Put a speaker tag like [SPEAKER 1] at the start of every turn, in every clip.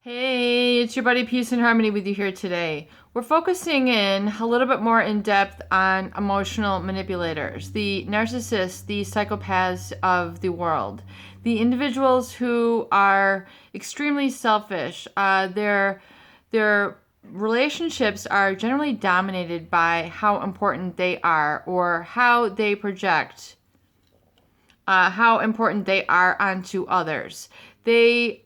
[SPEAKER 1] Hey, it's your buddy Peace and Harmony with you here today. We're focusing in a little bit more in depth on emotional manipulators, the narcissists, the psychopaths of the world, the individuals who are extremely selfish. Their relationships are generally dominated by how important they are or how they project how important they are onto others. They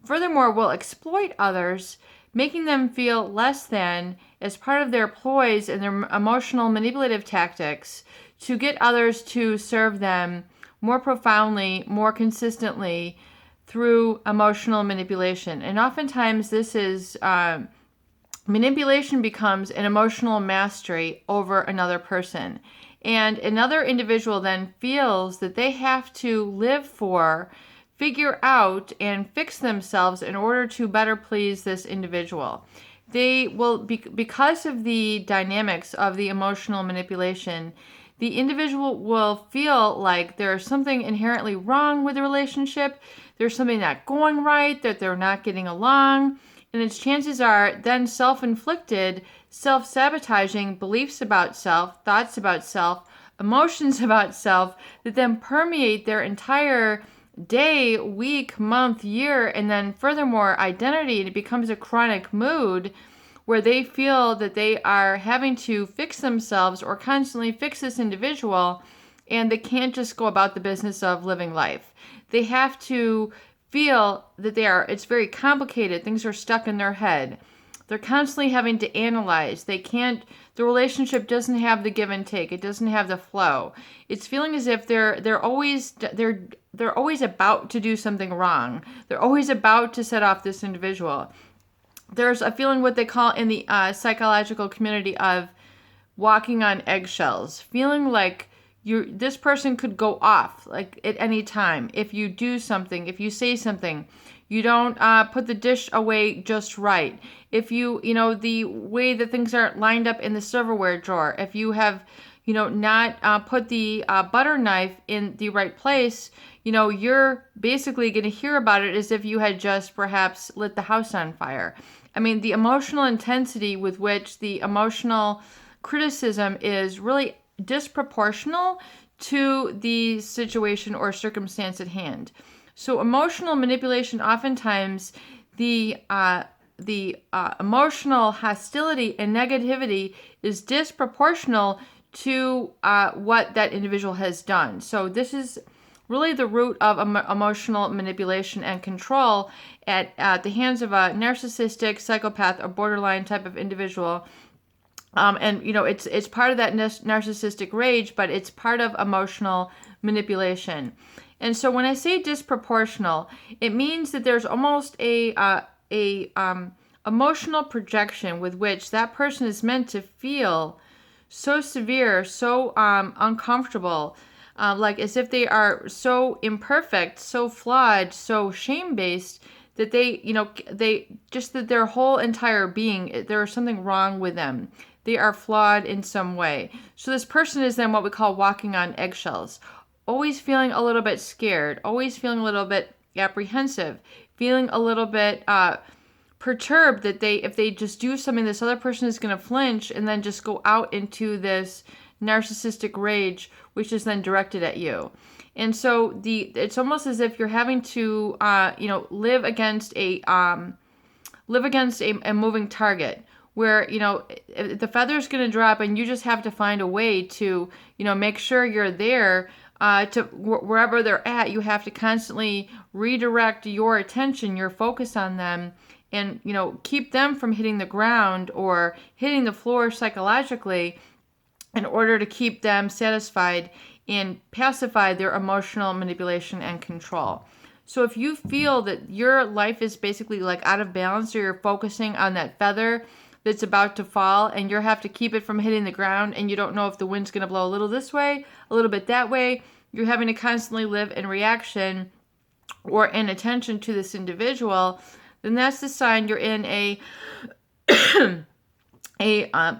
[SPEAKER 1] furthermore will exploit others, making them feel less than as part of their ploys and their emotional manipulative tactics to get others to serve them more profoundly, more consistently through emotional manipulation. And oftentimes this is manipulation becomes an emotional mastery over another person. And another individual then feels that they have to live for, figure out, and fix themselves in order to better please this individual. They will, because of the dynamics of the emotional manipulation, the individual will feel like there's something inherently wrong with the relationship, there's something not going right, that they're not getting along, and its chances are then self-inflicted, self-sabotaging beliefs about self, thoughts about self, emotions about self that then permeate their entire day, week, month, year, and then furthermore identity. And it becomes a chronic mood where they feel that they are having to fix themselves or constantly fix this individual, and they can't just go about the business of living life. They have to feel that it's very complicated. Things are stuck in their head. They're constantly having to analyze. The relationship doesn't have the give and take. It doesn't have the flow. It's feeling as if they're always about to do something wrong. They're always about to set off this individual. There's a feeling, what they call in the psychological community, of walking on eggshells, feeling like this person could go off like at any time if you do something, if you say something, you don't put the dish away just right, if the way that things aren't lined up in the silverware drawer, if you have not put the butter knife in the right place, you're basically going to hear about it as if you had just perhaps lit the house on fire. I mean, the emotional intensity with which the emotional criticism is really disproportional to the situation or circumstance at hand. So emotional manipulation, oftentimes the emotional hostility and negativity is disproportional to what that individual has done. So this is really the root of emotional manipulation and control at the hands of a narcissistic, psychopath, or borderline type of individual. And it's part of that narcissistic rage, but it's part of emotional manipulation. And so when I say disproportional, it means that there's almost a emotional projection with which that person is meant to feel so severe, so uncomfortable, like as if they are so imperfect, so flawed, so shame-based, that that their whole entire being, there is something wrong with them. They are flawed in some way. So this person is then what we call walking on eggshells, always feeling a little bit scared, always feeling a little bit apprehensive, feeling a little bit perturbed that if they just do something, this other person is going to flinch and then just go out into this narcissistic rage, which is then directed at you. And so it's almost as if you're having to live against a moving target, where the feather's going to drop and you just have to find a way to make sure you're there to wherever they're at. You have to constantly redirect your attention, your focus on them, and keep them from hitting the ground or hitting the floor psychologically, in order to keep them satisfied and pacify their emotional manipulation and control. So if you feel that your life is basically like out of balance, or you're focusing on that feather that's about to fall and you have to keep it from hitting the ground, and you don't know if the wind's going to blow a little this way, a little bit that way, you're having to constantly live in reaction or in attention to this individual, then that's the sign you're in a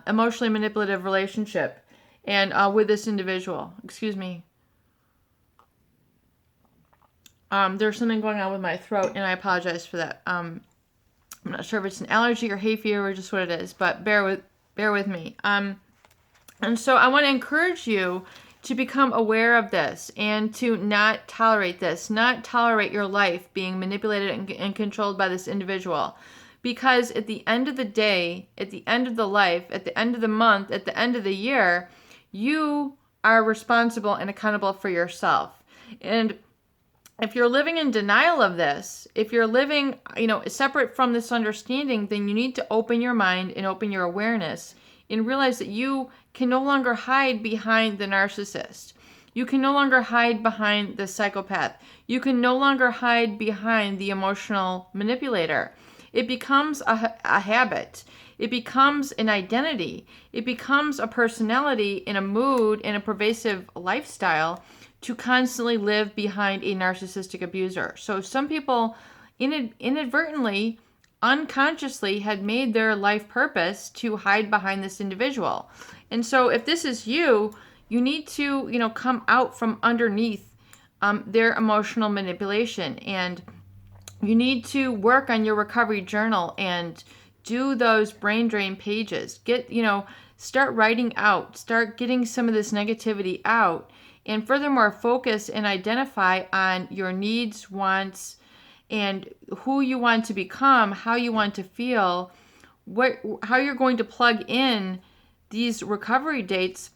[SPEAKER 1] emotionally manipulative relationship and with this individual. Excuse me. There's something going on with my throat, and I apologize for that. I'm not sure if it's an allergy or hay fever or just what it is, but bear with me. And so I want to encourage you to become aware of this and to not tolerate this, not tolerate your life being manipulated and controlled by this individual. Because at the end of the day, at the end of the life, at the end of the month, at the end of the year, you are responsible and accountable for yourself. And if you're living in denial of this, if you're living, separate from this understanding, then you need to open your mind and open your awareness and realize that you can no longer hide behind the narcissist. You can no longer hide behind the psychopath. You can no longer hide behind the emotional manipulator. It becomes a habit. It becomes an identity. It becomes a personality and a mood and a pervasive lifestyle to constantly live behind a narcissistic abuser. So some people inadvertently, unconsciously had made their life purpose to hide behind this individual. And so if this is you, you need to, come out from underneath their emotional manipulation. And you need to work on your recovery journal and do those brain drain pages. Start writing out, start getting some of this negativity out. And furthermore, focus and identify on your needs, wants, and who you want to become, how you want to feel, how you're going to plug in these recovery dates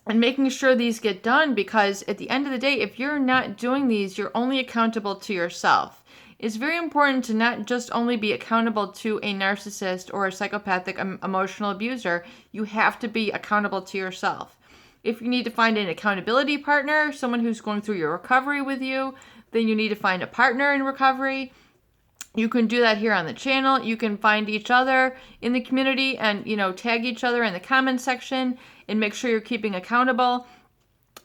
[SPEAKER 1] and making sure these get done, because at the end of the day, if you're not doing these, you're only accountable to yourself. It's very important to not just only be accountable to a narcissist or a psychopathic emotional abuser. You have to be accountable to yourself. If you need to find an accountability partner, someone who's going through your recovery with you, then you need to find a partner in recovery. You can do that here on the channel. You can find each other in the community and, tag each other in the comment section and make sure you're keeping accountable.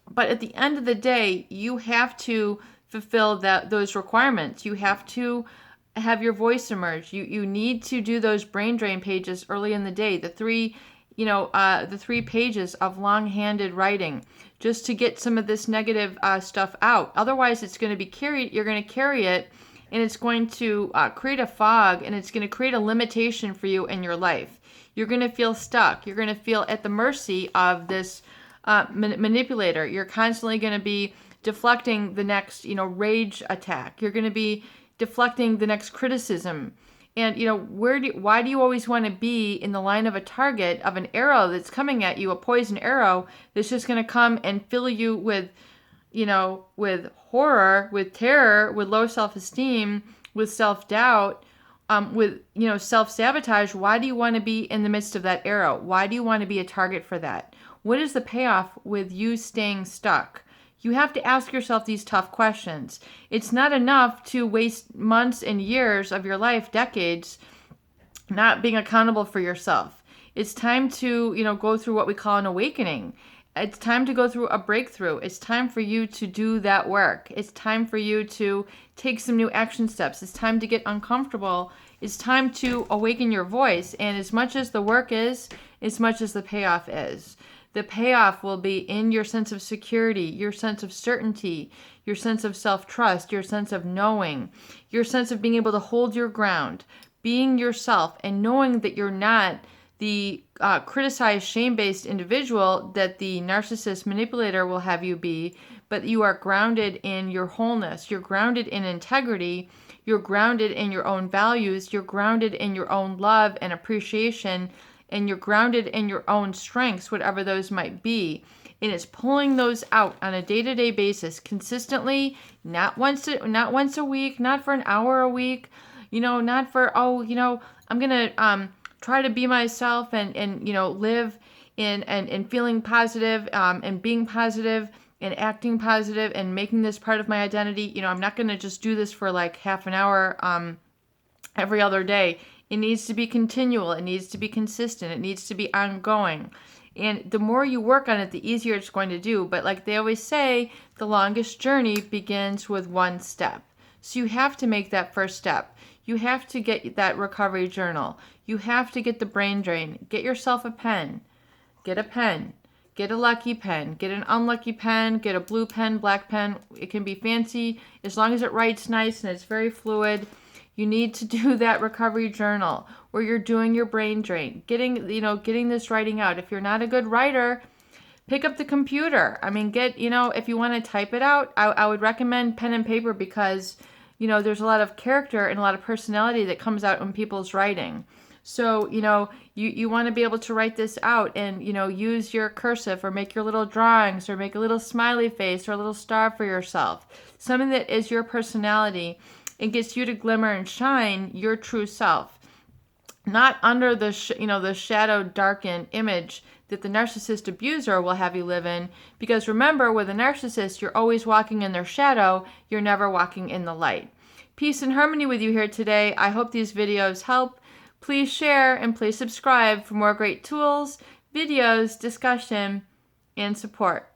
[SPEAKER 1] But at the end of the day, you have to fulfill those requirements. You have to have your voice emerge. You need to do those brain drain pages early in the day. The three pages of long-handed writing, just to get some of this negative stuff out. Otherwise, it's going to be carried. You're going to carry it, and it's going to create a fog, and it's going to create a limitation for you in your life. You're going to feel stuck. You're going to feel at the mercy of this manipulator. You're constantly going to be deflecting the next, rage attack. You're going to be deflecting the next criticism. And, why do you always want to be in the line of a target of an arrow that's coming at you, a poison arrow that's just going to come and fill you with, with horror, with terror, with low self-esteem, with self-doubt, with, self-sabotage? Why do you want to be in the midst of that arrow? Why do you want to be a target for that? What is the payoff with you staying stuck? You have to ask yourself these tough questions. It's not enough to waste months and years of your life, decades, not being accountable for yourself. It's time to, go through what we call an awakening. It's time to go through a breakthrough. It's time for you to do that work. It's time for you to take some new action steps. It's time to get uncomfortable. It's time to awaken your voice. And as much as the work is, as much as the payoff is. The payoff will be in your sense of security, your sense of certainty, your sense of self-trust, your sense of knowing, your sense of being able to hold your ground, being yourself, and knowing that you're not the criticized, shame-based individual that the narcissist manipulator will have you be, but you are grounded in your wholeness. You're grounded in integrity. You're grounded in your own values. You're grounded in your own love and appreciation, and you're grounded in your own strengths, whatever those might be. And it's pulling those out on a day-to-day basis, consistently, not once a week, not for an hour a week, not for, I'm going to try to be myself and live in and feeling positive and being positive and acting positive and making this part of my identity. I'm not going to just do this for like half an hour every other day. It needs to be continual. It needs to be consistent. It needs to be ongoing. And the more you work on it, the easier it's going to do. But like they always say, the longest journey begins with one step. So you have to make that first step. You have to get that recovery journal. You have to get the brain drain. Get yourself a pen. Get a pen. Get a lucky pen. Get an unlucky pen. Get a blue pen, black pen. It can be fancy as long as it writes nice and it's very fluid. You need to do that recovery journal where you're doing your brain drain, getting this writing out. If you're not a good writer, pick up the computer. I mean, if you want to type it out, I would recommend pen and paper because, there's a lot of character and a lot of personality that comes out in people's writing. So, you want to be able to write this out and, use your cursive or make your little drawings or make a little smiley face or a little star for yourself. Something that is your personality and gets you to glimmer and shine your true self. Not under the shadow darkened image that the narcissist abuser will have you live in. Because remember, with a narcissist, you're always walking in their shadow. You're never walking in the light. Peace and harmony with you here today. I hope these videos help. Please share and please subscribe for more great tools, videos, discussion, and support.